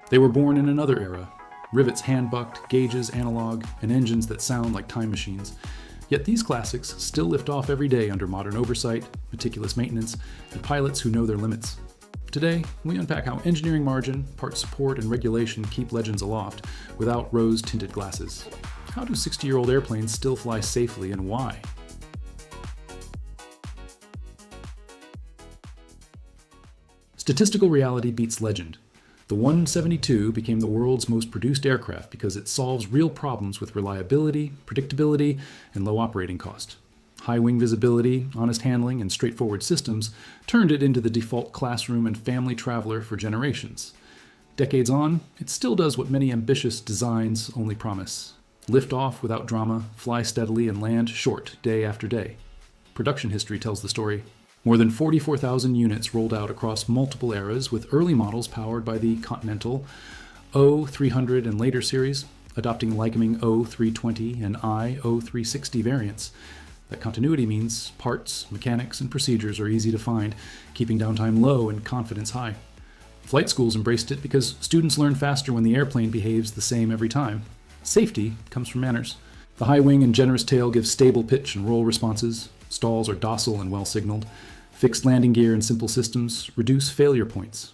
They were born in another era, rivets hand-bucked, gauges analog, and engines that sound like time machines. Yet these classics still lift off every day under modern oversight, meticulous maintenance, and pilots who know their limits. Today, we unpack how engineering margin, parts support, and regulation keep legends aloft without rose-tinted glasses. How do 60-year-old airplanes still fly safely, and why? Statistical reality beats legend. The 172 became the world's most produced aircraft because it solves real problems with reliability, predictability, and low operating cost. High wing visibility, honest handling, and straightforward systems turned it into the default classroom and family traveler for generations. Decades on, it still does what many ambitious designs only promise. Lift off without drama, fly steadily, and land short day after day. Production history tells the story. More than 44,000 units rolled out across multiple eras, with early models powered by the Continental O300 and later series, adopting Lycoming O320 and O360 variants. That continuity means parts, mechanics, and procedures are easy to find, keeping downtime low and confidence high. Flight schools embraced it because students learn faster when the airplane behaves the same every time. Safety comes from manners. The high wing and generous tail give stable pitch and roll responses. Stalls are docile and well-signaled. Fixed landing gear and simple systems reduce failure points.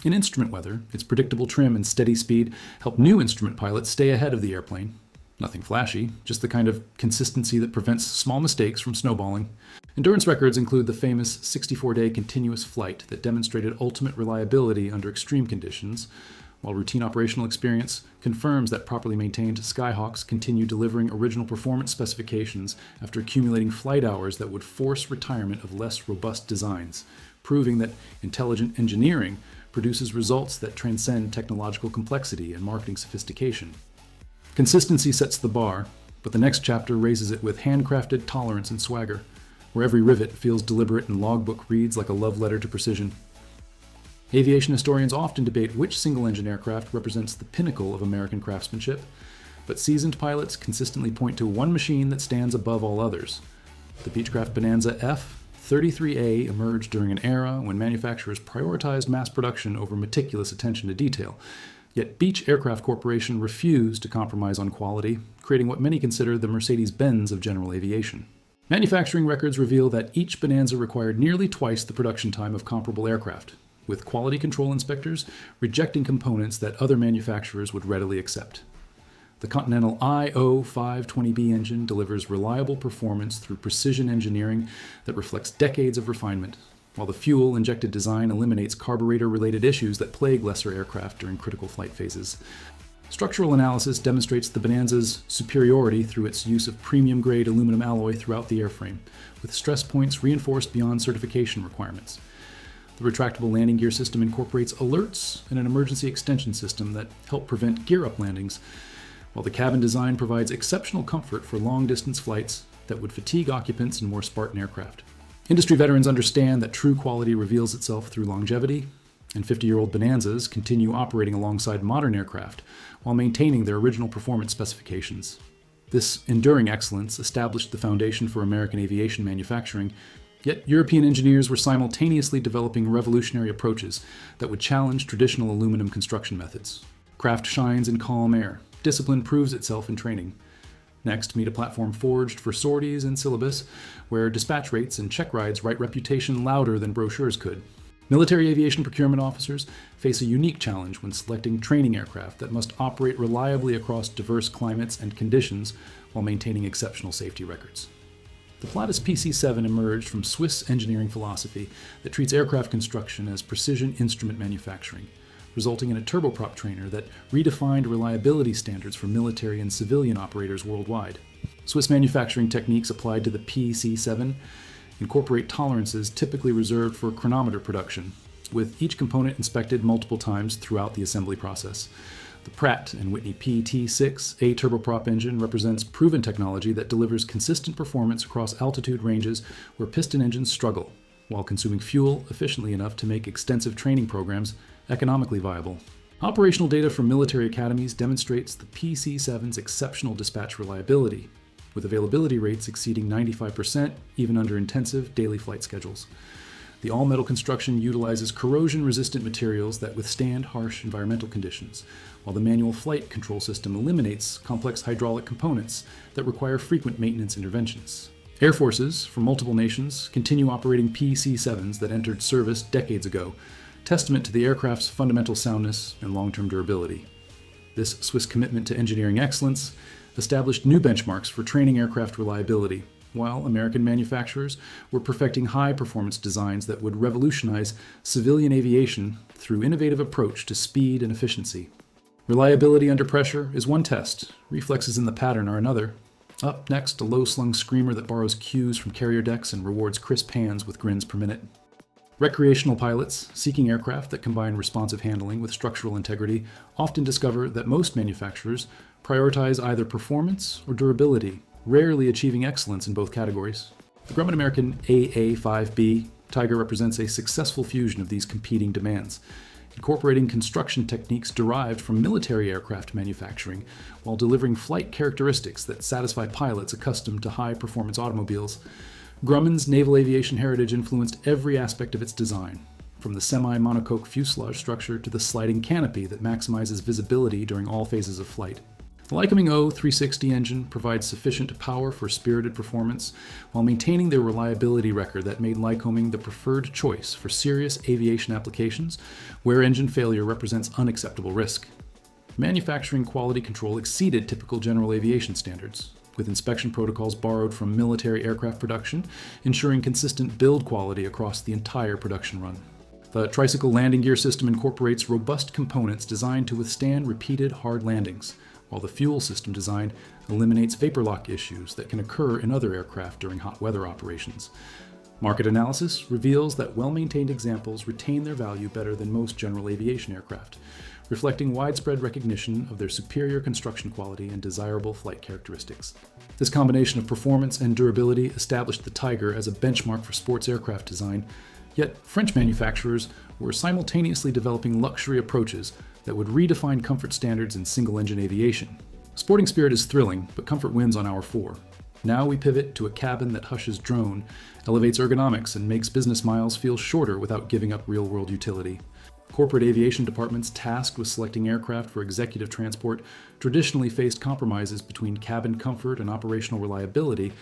In instrument weather, its predictable trim and steady speed help new instrument pilots stay ahead of the airplane. Nothing flashy, just the kind of consistency that prevents small mistakes from snowballing. Endurance records include the famous 64-day continuous flight that demonstrated ultimate reliability under extreme conditions, while routine operational experience confirms that properly maintained Skyhawks continue delivering original performance specifications after accumulating flight hours that would force retirement of less robust designs, proving that intelligent engineering produces results that transcend technological complexity and marketing sophistication. Consistency sets the bar, but the next chapter raises it with handcrafted tolerance and swagger, where every rivet feels deliberate and logbook reads like a love letter to precision. Aviation historians often debate which single-engine aircraft represents the pinnacle of American craftsmanship, but seasoned pilots consistently point to one machine that stands above all others. The Beechcraft Bonanza F-33A emerged during an era when manufacturers prioritized mass production over meticulous attention to detail, yet Beech Aircraft Corporation refused to compromise on quality, creating what many consider the Mercedes-Benz of general aviation. Manufacturing records reveal that each Bonanza required nearly twice the production time of comparable aircraft, with quality control inspectors rejecting components that other manufacturers would readily accept. The Continental IO520B engine delivers reliable performance through precision engineering that reflects decades of refinement, while the fuel-injected design eliminates carburetor-related issues that plague lesser aircraft during critical flight phases. Structural analysis demonstrates the Bonanza's superiority through its use of premium-grade aluminum alloy throughout the airframe, with stress points reinforced beyond certification requirements. The retractable landing gear system incorporates alerts and an emergency extension system that help prevent gear-up landings, while the cabin design provides exceptional comfort for long-distance flights that would fatigue occupants in more Spartan aircraft. Industry veterans understand that true quality reveals itself through longevity, and 50-year-old Bonanzas continue operating alongside modern aircraft while maintaining their original performance specifications. This enduring excellence established the foundation for American aviation manufacturing. Yet European engineers were simultaneously developing revolutionary approaches that would challenge traditional aluminum construction methods. Craft shines in calm air. Discipline proves itself in training. Next, meet a platform forged for sorties and syllabus, where dispatch rates and check rides write reputation louder than brochures could. Military aviation procurement officers face a unique challenge when selecting training aircraft that must operate reliably across diverse climates and conditions while maintaining exceptional safety records. The Pilatus PC-7 emerged from Swiss engineering philosophy that treats aircraft construction as precision instrument manufacturing, resulting in a turboprop trainer that redefined reliability standards for military and civilian operators worldwide. Swiss manufacturing techniques applied to the PC-7 incorporate tolerances typically reserved for chronometer production, with each component inspected multiple times throughout the assembly process. The Pratt & Whitney PT6A turboprop engine represents proven technology that delivers consistent performance across altitude ranges where piston engines struggle, while consuming fuel efficiently enough to make extensive training programs economically viable. Operational data from military academies demonstrates the PC-7's exceptional dispatch reliability, with availability rates exceeding 95% even under intensive daily flight schedules. The all-metal construction utilizes corrosion-resistant materials that withstand harsh environmental conditions, while the manual flight control system eliminates complex hydraulic components that require frequent maintenance interventions. Air forces from multiple nations continue operating PC-7s that entered service decades ago, testament to the aircraft's fundamental soundness and long-term durability. This Swiss commitment to engineering excellence established new benchmarks for training aircraft reliability, while American manufacturers were perfecting high-performance designs that would revolutionize civilian aviation through innovative approach to speed and efficiency. Reliability under pressure is one test, reflexes in the pattern are another. Up next, a low-slung screamer that borrows cues from carrier decks and rewards crisp hands with grins per minute. Recreational pilots seeking aircraft that combine responsive handling with structural integrity often discover that most manufacturers prioritize either performance or durability, rarely achieving excellence in both categories. The Grumman American AA-5B Tiger represents a successful fusion of these competing demands, incorporating construction techniques derived from military aircraft manufacturing while delivering flight characteristics that satisfy pilots accustomed to high-performance automobiles. Grumman's naval aviation heritage influenced every aspect of its design, from the semi-monocoque fuselage structure to the sliding canopy that maximizes visibility during all phases of flight. The Lycoming O-360 engine provides sufficient power for spirited performance while maintaining their reliability record that made Lycoming the preferred choice for serious aviation applications where engine failure represents unacceptable risk. Manufacturing quality control exceeded typical general aviation standards, with inspection protocols borrowed from military aircraft production, ensuring consistent build quality across the entire production run. The tricycle landing gear system incorporates robust components designed to withstand repeated hard landings, while the fuel system design eliminates vapor lock issues that can occur in other aircraft during hot weather operations. Market analysis reveals that well-maintained examples retain their value better than most general aviation aircraft, reflecting widespread recognition of their superior construction quality and desirable flight characteristics. This combination of performance and durability established the Tiger as a benchmark for sports aircraft design, yet French manufacturers were simultaneously developing luxury approaches that would redefine comfort standards in single-engine aviation. Sporting spirit is thrilling, but comfort wins on hour 4. Now we pivot to a cabin that hushes drone, elevates ergonomics, and makes business miles feel shorter without giving up real-world utility. Corporate aviation departments tasked with selecting aircraft for executive transport traditionally faced compromises between cabin comfort and operational reliability,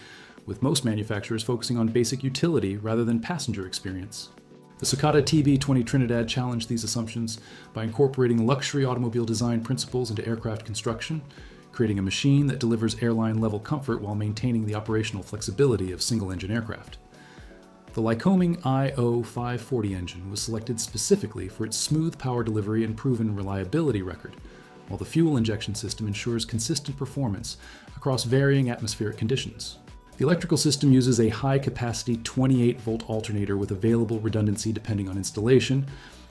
with most manufacturers focusing on basic utility rather than passenger experience. The Socata TB-20 Trinidad challenged these assumptions by incorporating luxury automobile design principles into aircraft construction, creating a machine that delivers airline-level comfort while maintaining the operational flexibility of single-engine aircraft. The Lycoming IO-540 engine was selected specifically for its smooth power delivery and proven reliability record, while the fuel injection system ensures consistent performance across varying atmospheric conditions. The electrical system uses a high-capacity 28-volt alternator with available redundancy depending on installation,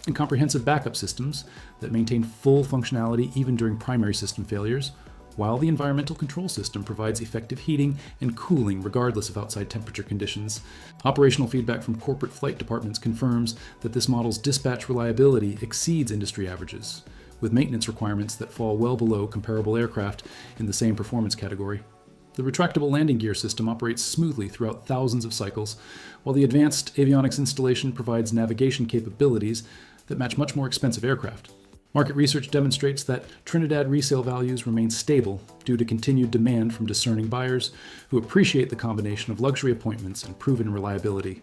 and comprehensive backup systems that maintain full functionality even during primary system failures, while the environmental control system provides effective heating and cooling regardless of outside temperature conditions. Operational feedback from corporate flight departments confirms that this model's dispatch reliability exceeds industry averages, with maintenance requirements that fall well below comparable aircraft in the same performance category. The retractable landing gear system operates smoothly throughout thousands of cycles, while the advanced avionics installation provides navigation capabilities that match much more expensive aircraft. Market research demonstrates that Trinidad resale values remain stable due to continued demand from discerning buyers who appreciate the combination of luxury appointments and proven reliability.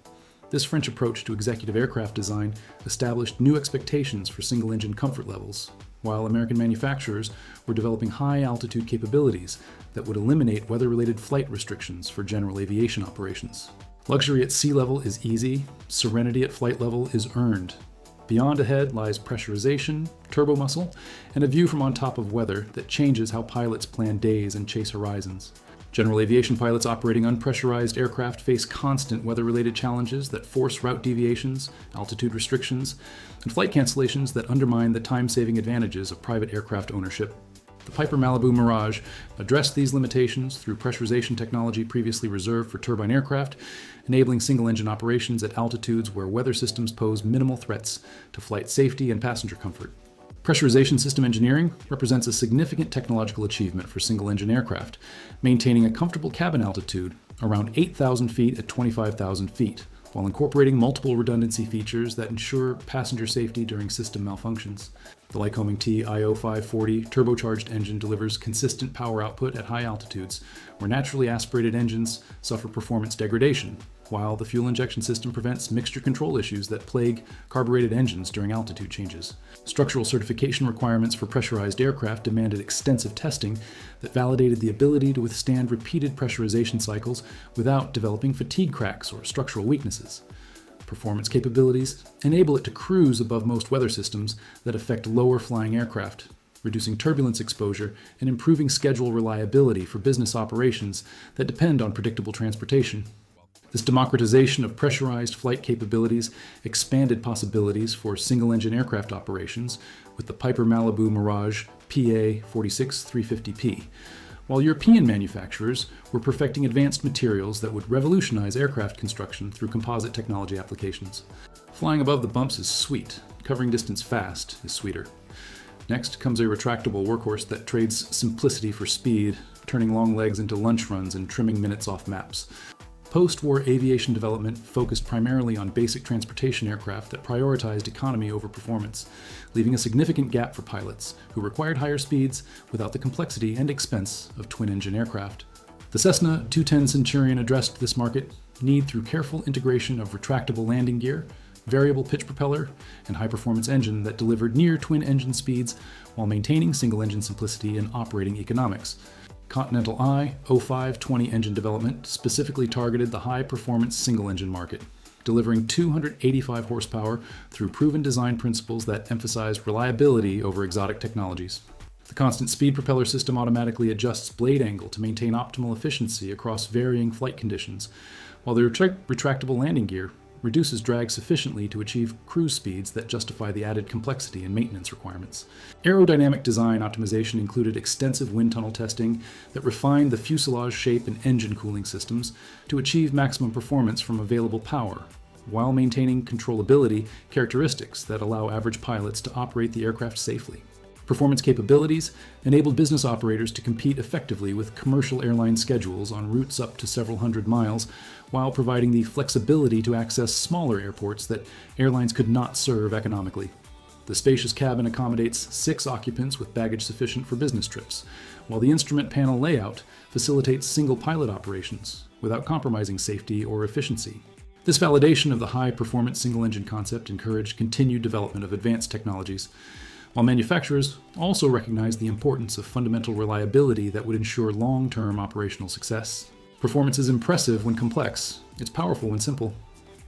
This French approach to executive aircraft design established new expectations for single-engine comfort levels, while American manufacturers were developing high-altitude capabilities that would eliminate weather-related flight restrictions for general aviation operations. Luxury at sea level is easy, serenity at flight level is earned. Beyond ahead lies pressurization, turbo muscle, and a view from on top of weather that changes how pilots plan days and chase horizons. General aviation pilots operating unpressurized aircraft face constant weather-related challenges that force route deviations, altitude restrictions, and flight cancellations that undermine the time-saving advantages of private aircraft ownership. The Piper Malibu Mirage addressed these limitations through pressurization technology previously reserved for turbine aircraft, enabling single-engine operations at altitudes where weather systems pose minimal threats to flight safety and passenger comfort. Pressurization system engineering represents a significant technological achievement for single-engine aircraft, maintaining a comfortable cabin altitude around 8,000 feet at 25,000 feet, while incorporating multiple redundancy features that ensure passenger safety during system malfunctions. The Lycoming T IO540 turbocharged engine delivers consistent power output at high altitudes, where naturally aspirated engines suffer performance degradation, while the fuel injection system prevents mixture control issues that plague carbureted engines during altitude changes. Structural certification requirements for pressurized aircraft demanded extensive testing that validated the ability to withstand repeated pressurization cycles without developing fatigue cracks or structural weaknesses. Performance capabilities enable it to cruise above most weather systems that affect lower flying aircraft, reducing turbulence exposure and improving schedule reliability for business operations that depend on predictable transportation. This democratization of pressurized flight capabilities expanded possibilities for single-engine aircraft operations with the Piper Malibu Mirage PA-46-350P, while European manufacturers were perfecting advanced materials that would revolutionize aircraft construction through composite technology applications. Flying above the bumps is sweet, covering distance fast is sweeter. Next comes a retractable workhorse that trades simplicity for speed, turning long legs into lunch runs and trimming minutes off maps. Post-war aviation development focused primarily on basic transportation aircraft that prioritized economy over performance, leaving a significant gap for pilots who required higher speeds without the complexity and expense of twin-engine aircraft. The Cessna 210 Centurion addressed this market need through careful integration of retractable landing gear, variable pitch propeller, and high-performance engine that delivered near twin-engine speeds while maintaining single-engine simplicity and operating economics. Continental I 0520 engine development specifically targeted the high-performance single-engine market, delivering 285 horsepower through proven design principles that emphasized reliability over exotic technologies. The constant speed propeller system automatically adjusts blade angle to maintain optimal efficiency across varying flight conditions, while the retractable landing gear reduces drag sufficiently to achieve cruise speeds that justify the added complexity and maintenance requirements. Aerodynamic design optimization included extensive wind tunnel testing that refined the fuselage shape and engine cooling systems to achieve maximum performance from available power, while maintaining controllability characteristics that allow average pilots to operate the aircraft safely. Performance capabilities enabled business operators to compete effectively with commercial airline schedules on routes up to several hundred miles, while providing the flexibility to access smaller airports that airlines could not serve economically. The spacious cabin accommodates 6 occupants with baggage sufficient for business trips, while the instrument panel layout facilitates single pilot operations without compromising safety or efficiency. This validation of the high-performance single-engine concept encouraged continued development of advanced technologies, while manufacturers also recognized the importance of fundamental reliability that would ensure long-term operational success. Performance is impressive when complex. It's powerful when simple.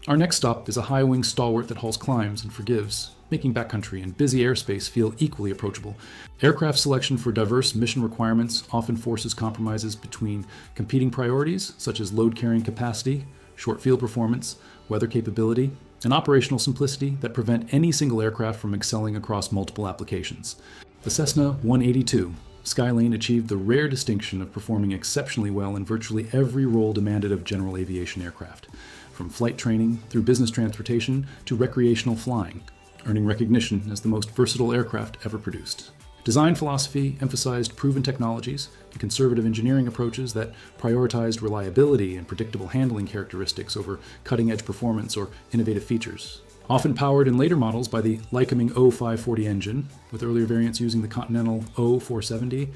Our next stop is a high-wing stalwart that hauls climbs and forgives, making backcountry and busy airspace feel equally approachable. Aircraft selection for diverse mission requirements often forces compromises between competing priorities, such as load-carrying capacity, short field performance, weather capability, and operational simplicity that prevent any single aircraft from excelling across multiple applications. The Cessna 182 Skylane achieved the rare distinction of performing exceptionally well in virtually every role demanded of general aviation aircraft, from flight training through business transportation to recreational flying, earning recognition as the most versatile aircraft ever produced. Design philosophy emphasized proven technologies and conservative engineering approaches that prioritized reliability and predictable handling characteristics over cutting-edge performance or innovative features. Often powered in later models by the Lycoming O540 engine, with earlier variants using the Continental O470,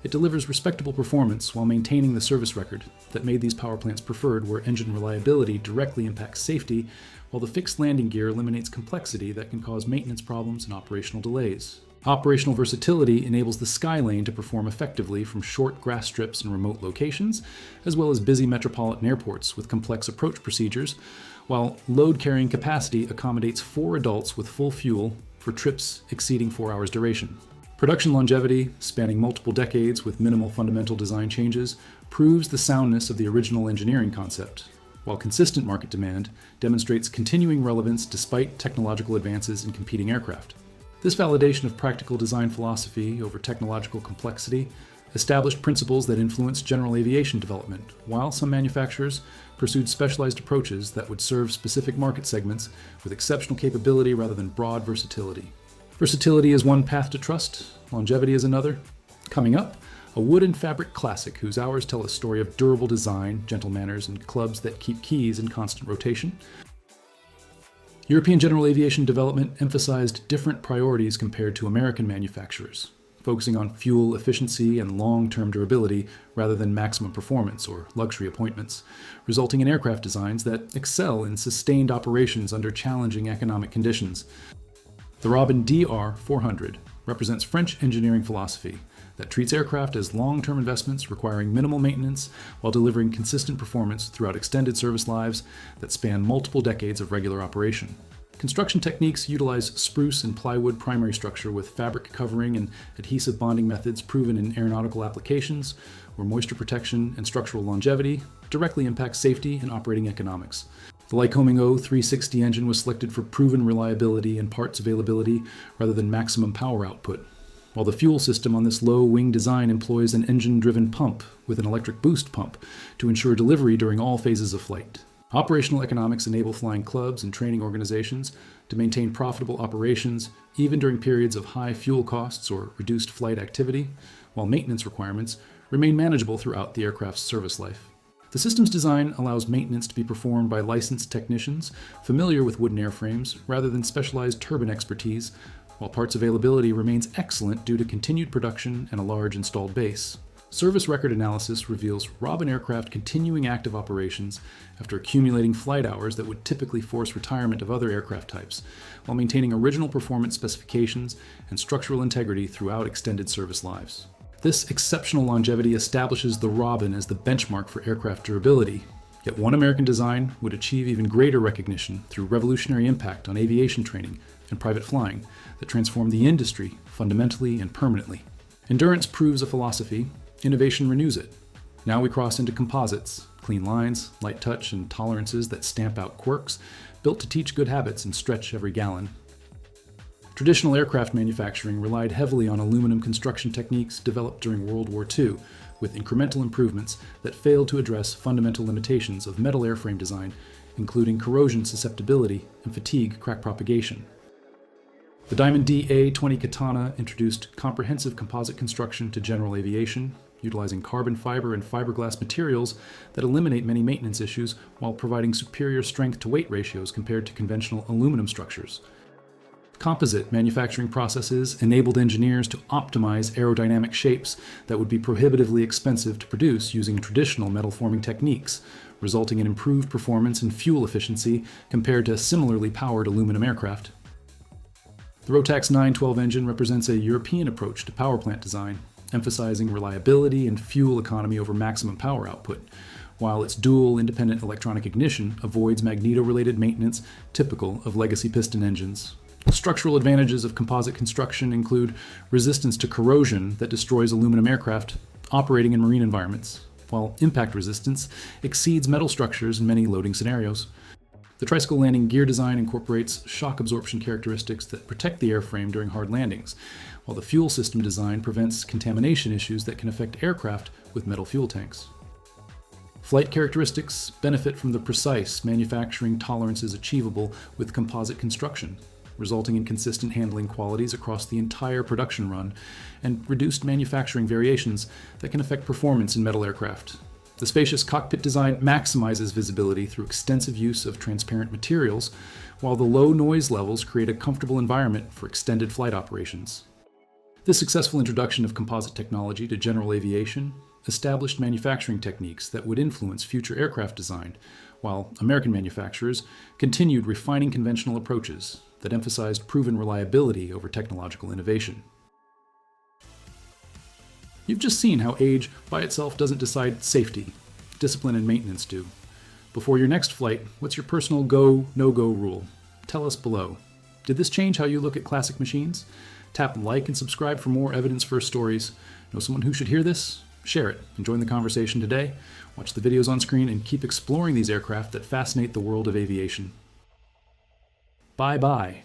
it delivers respectable performance while maintaining the service record that made these power plants preferred, where engine reliability directly impacts safety, while the fixed landing gear eliminates complexity that can cause maintenance problems and operational delays. Operational versatility enables the Skylane to perform effectively from short grass strips in remote locations, as well as busy metropolitan airports with complex approach procedures, while load-carrying capacity accommodates 4 adults with full fuel for trips exceeding 4 hours duration. Production longevity, spanning multiple decades with minimal fundamental design changes, proves the soundness of the original engineering concept, while consistent market demand demonstrates continuing relevance despite technological advances in competing aircraft. This validation of practical design philosophy over technological complexity established principles that influenced general aviation development, while some manufacturers pursued specialized approaches that would serve specific market segments with exceptional capability rather than broad versatility. Versatility is one path to trust, longevity is another. Coming up, A wood and fabric classic whose hours tell a story of durable design, gentle manners, and clubs that keep keys in constant rotation. European general aviation development emphasized different priorities compared to American manufacturers, focusing on fuel efficiency and long-term durability rather than maximum performance or luxury appointments, resulting in aircraft designs that excel in sustained operations under challenging economic conditions. The Robin DR400 represents French engineering philosophy that treats aircraft as long-term investments requiring minimal maintenance while delivering consistent performance throughout extended service lives that span multiple decades of regular operation. Construction techniques utilize spruce and plywood primary structure with fabric covering and adhesive bonding methods proven in aeronautical applications, where moisture protection and structural longevity directly impact safety and operating economics. The Lycoming O360 engine was selected for proven reliability and parts availability rather than maximum power output, while the fuel system on this low-wing design employs an engine-driven pump with an electric boost pump to ensure delivery during all phases of flight. Operational economics enable flying clubs and training organizations to maintain profitable operations even during periods of high fuel costs or reduced flight activity, while maintenance requirements remain manageable throughout the aircraft's service life. The system's design allows maintenance to be performed by licensed technicians familiar with wooden airframes rather than specialized turbine expertise, while parts availability remains excellent due to continued production and a large installed base. Service record analysis reveals Robin aircraft continuing active operations after accumulating flight hours that would typically force retirement of other aircraft types, while maintaining original performance specifications and structural integrity throughout extended service lives. This exceptional longevity establishes the Robin as the benchmark for aircraft durability, yet one American design would achieve even greater recognition through revolutionary impact on aviation training and private flying that transformed the industry fundamentally and permanently. Endurance proves a philosophy. Innovation renews it. Now we cross into composites, clean lines, light touch, and tolerances that stamp out quirks, built to teach good habits and stretch every gallon. Traditional aircraft manufacturing relied heavily on aluminum construction techniques developed during World War II, with incremental improvements that failed to address fundamental limitations of metal airframe design, including corrosion susceptibility and fatigue crack propagation. The Diamond DA-20 Katana introduced comprehensive composite construction to general aviation, utilizing carbon fiber and fiberglass materials that eliminate many maintenance issues while providing superior strength-to-weight ratios compared to conventional aluminum structures. Composite manufacturing processes enabled engineers to optimize aerodynamic shapes that would be prohibitively expensive to produce using traditional metal forming techniques, resulting in improved performance and fuel efficiency compared to similarly powered aluminum aircraft. The Rotax 912 engine represents a European approach to power plant design, emphasizing reliability and fuel economy over maximum power output, while its dual independent electronic ignition avoids magneto-related maintenance typical of legacy piston engines. Structural advantages of composite construction include resistance to corrosion that destroys aluminum aircraft operating in marine environments, while impact resistance exceeds metal structures in many loading scenarios. The tricycle landing gear design incorporates shock absorption characteristics that protect the airframe during hard landings, while the fuel system design prevents contamination issues that can affect aircraft with metal fuel tanks. Flight characteristics benefit from the precise manufacturing tolerances achievable with composite construction, resulting in consistent handling qualities across the entire production run and reduced manufacturing variations that can affect performance in metal aircraft. The spacious cockpit design maximizes visibility through extensive use of transparent materials, while the low noise levels create a comfortable environment for extended flight operations. This successful introduction of composite technology to general aviation established manufacturing techniques that would influence future aircraft design, while American manufacturers continued refining conventional approaches that emphasized proven reliability over technological innovation. You've just seen how age by itself doesn't decide safety. Discipline and maintenance do. Before your next flight, what's your personal go, no-go rule? Tell us below. Did this change how you look at classic machines? Tap like and subscribe for more evidence-first stories. Know someone who should hear this? Share it and join the conversation today. Watch the videos on screen and keep exploring these aircraft that fascinate the world of aviation. Bye-bye.